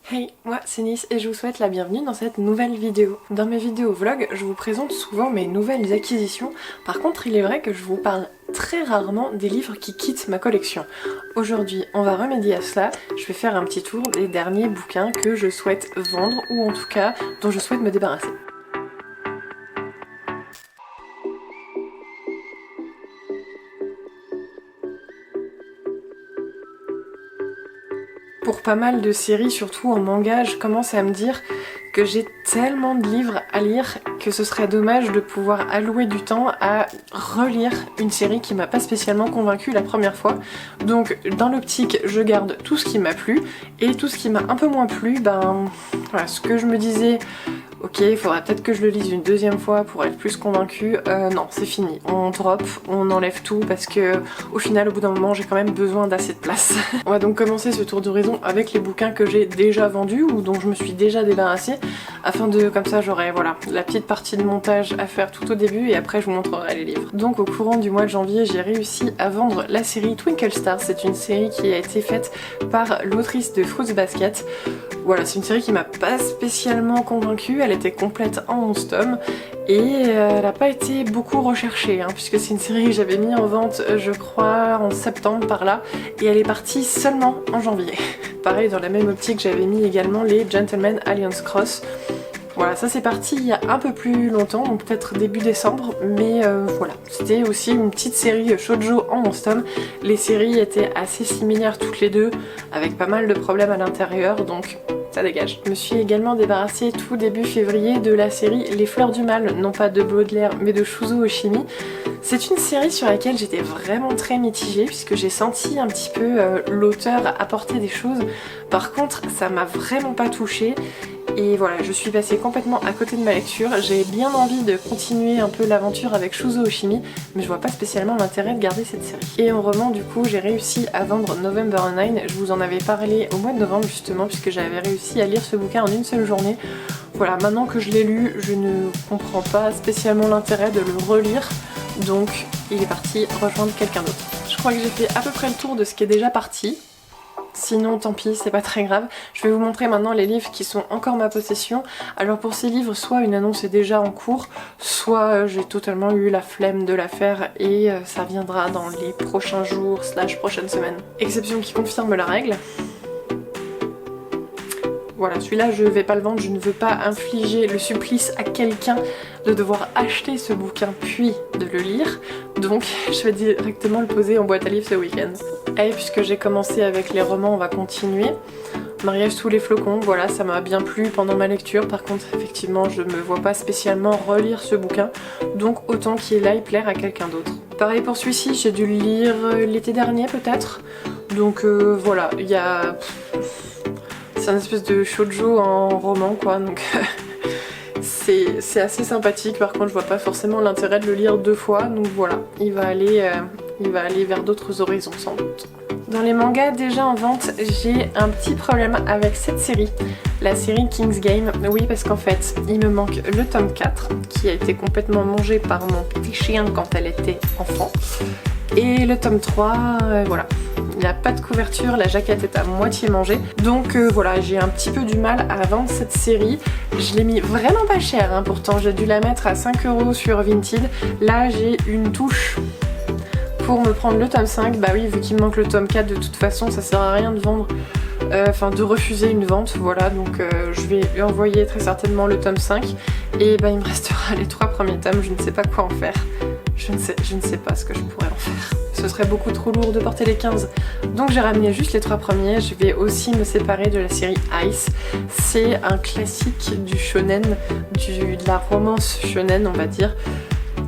Hey, moi c'est Nice et je vous souhaite la bienvenue dans cette nouvelle vidéo. Dans mes vidéos vlog, je vous présente souvent mes nouvelles acquisitions. Par contre, il est vrai que je vous parle très rarement des livres qui quittent ma collection. Aujourd'hui, on va remédier à cela. Je vais faire un petit tour des derniers bouquins que je souhaite vendre ou en tout cas dont je souhaite me débarrasser. Pour pas mal de séries, surtout en manga, je commence à me dire que j'ai tellement de livres à lire que ce serait dommage de pouvoir allouer du temps à relire une série qui m'a pas spécialement convaincue la première fois. Donc dans l'optique, je garde tout ce qui m'a plu et tout ce qui m'a un peu moins plu, voilà, ce que je me disais, ok, il faudrait peut-être que je le lise une deuxième fois pour être plus convaincue. Non, c'est fini. On drop, on enlève tout parce que au final, au bout d'un moment, j'ai quand même besoin d'assez de place. On va donc commencer ce tour d'horizon avec les bouquins que j'ai déjà vendus ou dont je me suis déjà débarrassée, afin de, comme ça, j'aurai voilà, la petite partie de montage à faire tout au début et après je vous montrerai les livres. Donc au courant du mois de janvier, j'ai réussi à vendre la série Twinkle Star. C'est une série qui a été faite par l'autrice de Fruits Basket. Voilà, c'est une série qui m'a pas spécialement convaincue, elle était complète en 11 tomes et elle n'a pas été beaucoup recherchée puisque c'est une série que j'avais mis en vente je crois en septembre par là et elle est partie seulement en janvier. Pareil, dans la même optique, j'avais mis également les Gentleman Alliance Cross. Voilà, ça c'est parti il y a un peu plus longtemps, donc peut-être début décembre, mais voilà. C'était aussi une petite série shoujo en 11 tomes. Les séries étaient assez similaires toutes les deux, avec pas mal de problèmes à l'intérieur, donc ça dégage. Je me suis également débarrassée tout début février de la série Les Fleurs du Mal, non pas de Baudelaire, mais de Shuzo Oshimi. C'est une série sur laquelle j'étais vraiment très mitigée, puisque j'ai senti un petit peu l'auteur apporter des choses. Par contre, ça m'a vraiment pas touchée. Et voilà, je suis passée complètement à côté de ma lecture. J'ai bien envie de continuer un peu l'aventure avec Shuzo Oshimi, mais je vois pas spécialement l'intérêt de garder cette série. Et en roman, du coup, j'ai réussi à vendre November 9. Je vous en avais parlé au mois de novembre justement, puisque j'avais réussi à lire ce bouquin en une seule journée. Voilà, maintenant que je l'ai lu, je ne comprends pas spécialement l'intérêt de le relire, donc il est parti rejoindre quelqu'un d'autre. Je crois que j'ai fait à peu près le tour de ce qui est déjà parti. Sinon tant pis, c'est pas très grave. Je vais vous montrer maintenant les livres qui sont encore ma possession. Alors pour ces livres, soit une annonce est déjà en cours, soit j'ai totalement eu la flemme de la faire et ça viendra dans les prochains jours / prochaines semaines. Exception qui confirme la règle. Voilà, celui-là je vais pas le vendre, je ne veux pas infliger le supplice à quelqu'un de devoir acheter ce bouquin puis de le lire, donc je vais directement le poser en boîte à livres ce week-end. Et puisque j'ai commencé avec les romans, on va continuer. Mariage sous les flocons, voilà, ça m'a bien plu pendant ma lecture, par contre effectivement je me vois pas spécialement relire ce bouquin, donc autant qu'il aille plaire à quelqu'un d'autre. Pareil pour celui-ci, j'ai dû le lire l'été dernier peut-être, donc voilà, il y a... C'est une espèce de shoujo en roman quoi, donc c'est assez sympathique. Par contre je vois pas forcément l'intérêt de le lire deux fois, donc voilà, il va aller vers d'autres horizons sans doute. Dans les mangas déjà en vente, j'ai un petit problème avec cette série, la série King's Game. Oui, parce qu'en fait, il me manque le tome 4, qui a été complètement mangé par mon petit chien quand elle était enfant. Et le tome 3, voilà. Il n'y a pas de couverture, la jaquette est à moitié mangée. Donc voilà, j'ai un petit peu du mal à vendre cette série. Je l'ai mis vraiment pas cher, pourtant j'ai dû la mettre à 5 € sur Vinted. Là j'ai une touche pour me prendre le tome 5. Bah oui, vu qu'il me manque le tome 4, de toute façon ça sert à rien de vendre, de refuser une vente. Voilà, donc je vais lui envoyer très certainement le tome 5. Et il me restera les 3 premiers tomes, je ne sais pas quoi en faire. Je ne sais pas ce que je pourrais en faire. Ce serait beaucoup trop lourd de porter les 15. Donc j'ai ramené juste les 3 premiers. Je vais aussi me séparer de la série Ice. C'est un classique du shonen, de la romance shonen on va dire.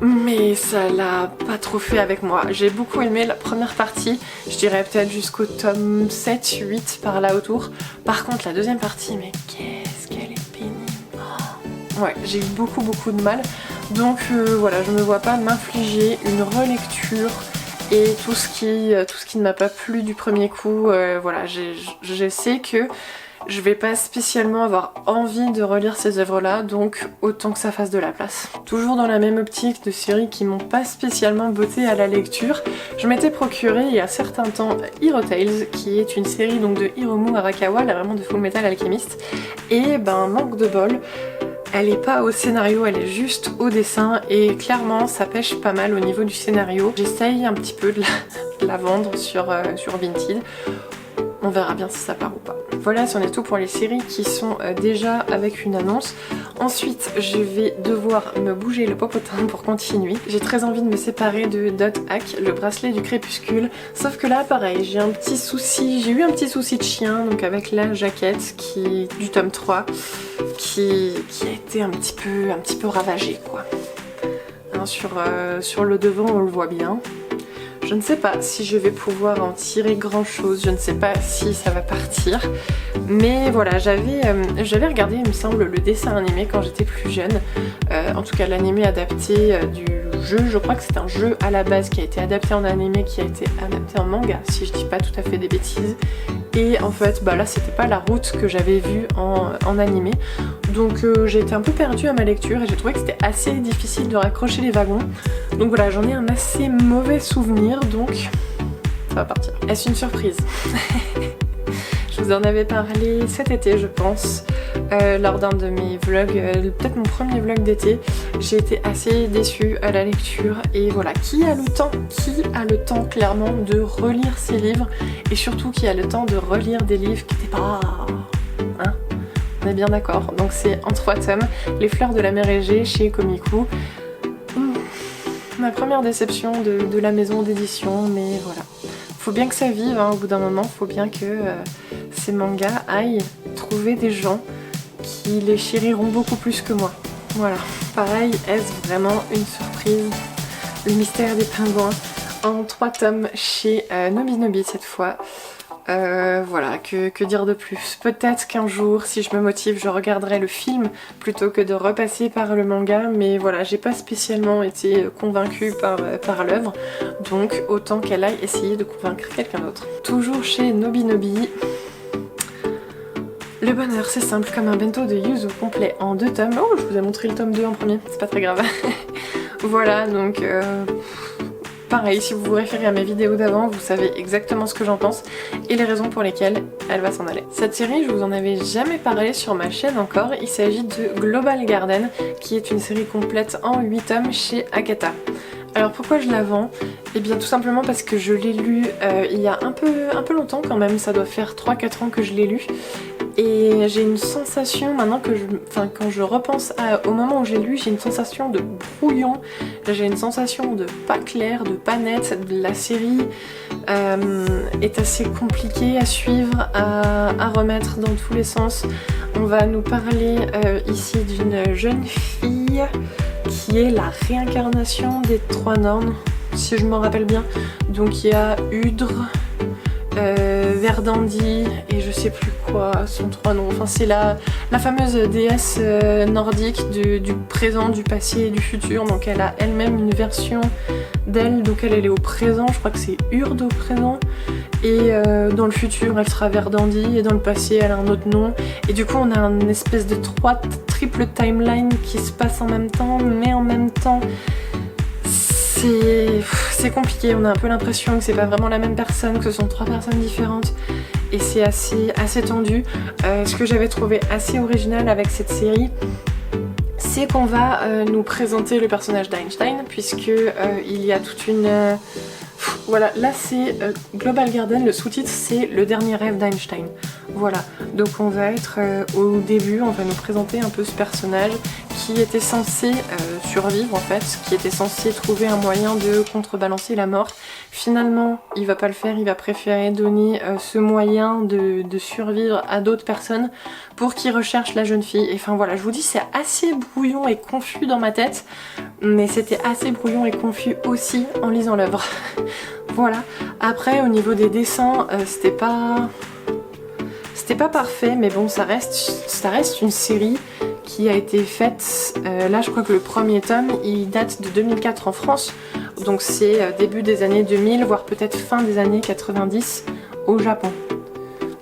Mais ça l'a pas trop fait avec moi. J'ai beaucoup aimé la première partie. Je dirais peut-être jusqu'au tome 7, 8 par là autour. Par contre la deuxième partie, mais qu'est-ce qu'elle est pénible. Oh. Ouais, j'ai eu beaucoup de mal. Donc voilà, je ne me vois pas m'infliger une relecture et tout ce qui ne m'a pas plu du premier coup, voilà, je sais que je vais pas spécialement avoir envie de relire ces œuvres-là, donc autant que ça fasse de la place. Toujours dans la même optique de séries qui m'ont pas spécialement botté à la lecture, je m'étais procuré il y a certain temps Hero Tales, qui est une série donc de Hiromu Arakawa, la maman de Full Metal Alchemist, et ben manque de bol, elle est pas au scénario, elle est juste au dessin, et clairement ça pêche pas mal au niveau du scénario. J'essaye un petit peu de la vendre sur Vinted. On verra bien si ça part ou pas. Voilà, c'en est tout pour les séries qui sont déjà avec une annonce. Ensuite, je vais devoir me bouger le popotin pour continuer. J'ai très envie de me séparer de Dot Hack, le bracelet du crépuscule. Sauf que là, pareil, j'ai eu un petit souci de chien, donc avec la jaquette du tome 3, qui a été un petit peu ravagée, quoi. Hein, sur le devant, on le voit bien. Je ne sais pas si je vais pouvoir en tirer grand chose, je ne sais pas si ça va partir, mais voilà, j'avais regardé, il me semble, le dessin animé quand j'étais plus jeune, en tout cas l'animé adapté du jeu, je crois que c'est un jeu à la base qui a été adapté en animé, qui a été adapté en manga, si je dis pas tout à fait des bêtises, et en fait, bah là c'était pas la route que j'avais vue en animé, donc j'ai été un peu perdue à ma lecture et j'ai trouvé que c'était assez difficile de raccrocher les wagons. Donc voilà, j'en ai un assez mauvais souvenir, donc ça va partir. Est-ce une surprise? Je vous en avais parlé cet été, je pense, lors d'un de mes vlogs, peut-être mon premier vlog d'été. J'ai été assez déçue à la lecture et voilà, qui a le temps clairement de relire ses livres et surtout qui a le temps de relire des livres qui n'étaient pas... Hein, on est bien d'accord. Donc c'est en 3 tomes, Les Fleurs de la Mer Égée chez Komiku. Ma première déception de la maison d'édition, mais voilà. Faut bien que ça vive, hein, au bout d'un moment, faut bien que ces mangas aillent trouver des gens qui les chériront beaucoup plus que moi. Voilà. Pareil, est-ce vraiment une surprise? Le mystère des pingouins en 3 tomes chez Nobinobi cette fois. Voilà, que dire de plus? Peut-être qu'un jour, si je me motive, je regarderai le film plutôt que de repasser par le manga, mais voilà, j'ai pas spécialement été convaincue par l'œuvre, donc autant qu'elle aille essayer de convaincre quelqu'un d'autre. Toujours chez Nobinobi. Le bonheur, c'est simple comme un bento de yuzu complet en 2 tomes. Oh, je vous ai montré le tome 2 en premier, c'est pas très grave. Voilà, donc... Pareil, si vous vous référez à mes vidéos d'avant, vous savez exactement ce que j'en pense et les raisons pour lesquelles elle va s'en aller. Cette série, je vous en avais jamais parlé sur ma chaîne encore, il s'agit de Global Garden, qui est une série complète en 8 tomes chez Akata. Alors pourquoi je la vends? Eh bien tout simplement parce que je l'ai lu il y a un peu longtemps quand même, ça doit faire 3-4 ans que je l'ai lu. Et j'ai une sensation maintenant quand je repense au moment où j'ai lu, j'ai une sensation de brouillon, j'ai une sensation de pas clair, de pas net. La série est assez compliquée à suivre, à remettre dans tous les sens. On va nous parler ici d'une jeune fille qui est la réincarnation des 3 Nornes, si je m'en rappelle bien. Donc il y a Udre, Verdandi et je sais plus quoi son 3 noms, enfin c'est la fameuse déesse nordique du présent, du passé et du futur, donc elle a elle-même une version d'elle, donc elle est au présent, je crois que c'est Urd au présent, et dans le futur elle sera Verdandi, et dans le passé elle a un autre nom, et du coup on a une espèce de triple timeline qui se passe en même temps, mais en même temps c'est compliqué, on a un peu l'impression que c'est pas vraiment la même personne, que ce sont 3 personnes différentes et c'est assez tendu. Ce que j'avais trouvé assez original avec cette série, c'est qu'on va nous présenter le personnage d'Einstein, puisque il y a toute une... Voilà, là c'est Global Garden, le sous-titre c'est Le dernier rêve d'Einstein. Voilà, donc on va être au début, on va nous présenter un peu ce personnage qui était censé survivre en fait, qui était censé trouver un moyen de contrebalancer la mort. Finalement, il va pas le faire, il va préférer donner ce moyen de survivre à d'autres personnes pour qu'ils recherchent la jeune fille. Et enfin voilà, je vous dis, c'est assez brouillon et confus dans ma tête, mais c'était assez brouillon et confus aussi en lisant l'œuvre. Voilà, après au niveau des dessins, c'était pas parfait, mais bon, ça reste une série qui a été faite, là je crois que le premier tome il date de 2004 en France, donc c'est début des années 2000, voire peut-être fin des années 90 au Japon.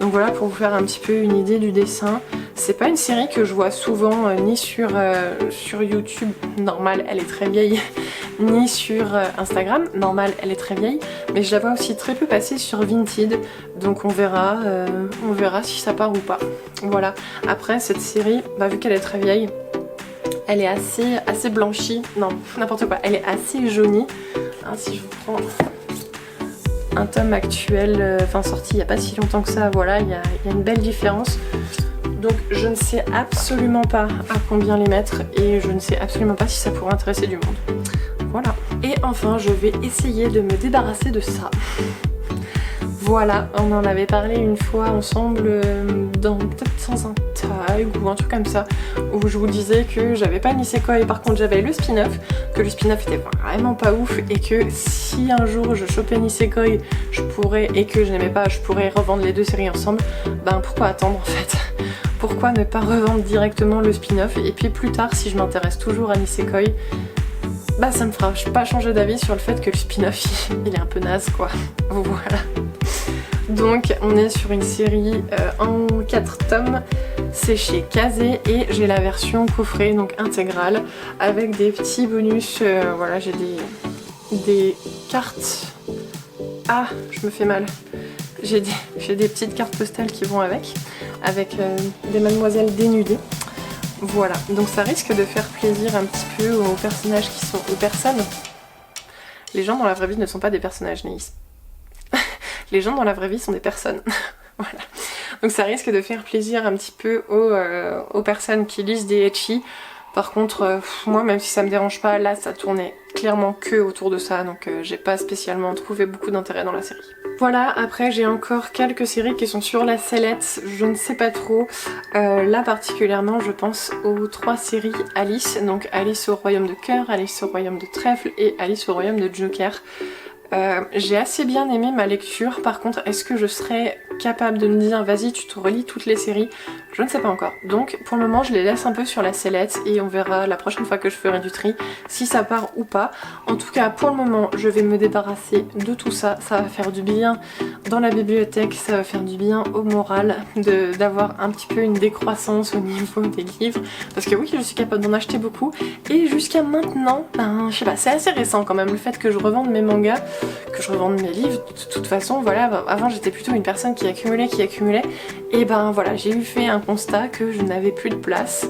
Donc voilà, pour vous faire un petit peu une idée du dessin. C'est pas une série que je vois souvent ni sur YouTube, normal elle est très vieille, ni sur Instagram, normal elle est très vieille, mais je la vois aussi très peu passer sur Vinted, donc on verra si ça part ou pas. Voilà, après cette série, vu qu'elle est très vieille, elle est assez blanchie, non n'importe quoi, elle est assez jaunie, hein, si je vous prends un tome actuel, sorti il n'y a pas si longtemps que ça, voilà, il y a une belle différence. Donc je ne sais absolument pas à combien les mettre et je ne sais absolument pas si ça pourrait intéresser du monde. Voilà. Et enfin, je vais essayer de me débarrasser de ça. Voilà, on en avait parlé une fois ensemble, peut-être dans un tag ou un truc comme ça, où je vous disais que j'avais pas Nisekoi et par contre j'avais le spin-off, que le spin-off était vraiment pas ouf et que si un jour je chopais Nisekoi, et que je n'aimais pas, je pourrais revendre les deux séries ensemble. Pourquoi attendre en fait? Pourquoi ne pas revendre directement le spin-off et puis plus tard, si je m'intéresse toujours à Nisekoi, ça me fera pas changer d'avis sur le fait que le spin-off il est un peu naze quoi. Voilà. Donc on est sur une série en 4 tomes, c'est chez Kazé et j'ai la version coffret, donc intégrale, avec des petits bonus, voilà, j'ai des cartes. Ah, je me fais mal. J'ai des petites cartes postales qui vont avec des mademoiselles dénudées. Voilà, donc ça risque de faire plaisir un petit peu aux personnages aux personnes. Les gens dans la vraie vie ne sont pas des personnages, Néis. Les gens dans la vraie vie sont des personnes. Voilà. Donc ça risque de faire plaisir un petit peu aux personnes qui lisent des ecchi. Par contre, moi, même si ça me dérange pas, là ça tournait clairement que autour de ça, donc j'ai pas spécialement trouvé beaucoup d'intérêt dans la série. Voilà, après j'ai encore quelques séries qui sont sur la sellette, je ne sais pas trop. Là particulièrement, je pense aux 3 séries Alice, donc Alice au Royaume de Cœur, Alice au Royaume de Trèfle et Alice au Royaume de Joker. J'ai assez bien aimé ma lecture, par contre est-ce que je serais capable de me dire vas-y tu te relis toutes les séries? Je ne sais pas encore. Donc pour le moment je les laisse un peu sur la sellette et on verra la prochaine fois que je ferai du tri si ça part ou pas. En tout cas pour le moment je vais me débarrasser de tout ça, ça va faire du bien dans la bibliothèque, ça va faire du bien au moral d'avoir un petit peu une décroissance au niveau des livres, parce que oui je suis capable d'en acheter beaucoup et jusqu'à maintenant, je sais pas, c'est assez récent quand même le fait que je revende mes mangas, que je revende mes livres. De toute façon voilà, avant j'étais plutôt une personne qui accumulait et voilà, j'ai eu fait un constat que je n'avais plus de place.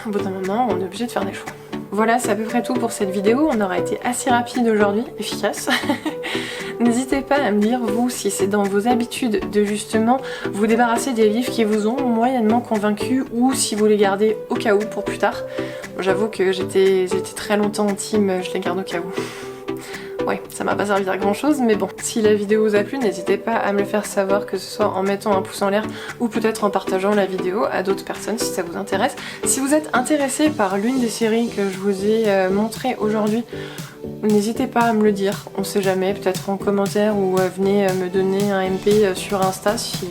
Au bout d'un moment on est obligé de faire des choix. Voilà, c'est à peu près tout pour cette vidéo, on aura été assez rapide aujourd'hui, efficace. N'hésitez pas à me dire vous si c'est dans vos habitudes de justement vous débarrasser des livres qui vous ont moyennement convaincu ou si vous les gardez au cas où pour plus tard. J'avoue que j'étais très longtemps en team je les garde au cas où. Ouais, ça m'a pas servi à grand chose, mais bon. Si la vidéo vous a plu, n'hésitez pas à me le faire savoir, que ce soit en mettant un pouce en l'air ou peut-être en partageant la vidéo à d'autres personnes si ça vous intéresse. Si vous êtes intéressé par l'une des séries que je vous ai montrées aujourd'hui, n'hésitez pas à me le dire, on sait jamais, peut-être en commentaire ou venez me donner un MP sur Insta si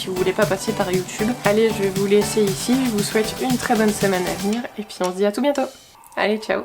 vous voulez pas passer par YouTube. Allez, je vais vous laisser ici, je vous souhaite une très bonne semaine à venir et puis on se dit à tout bientôt. Allez, ciao!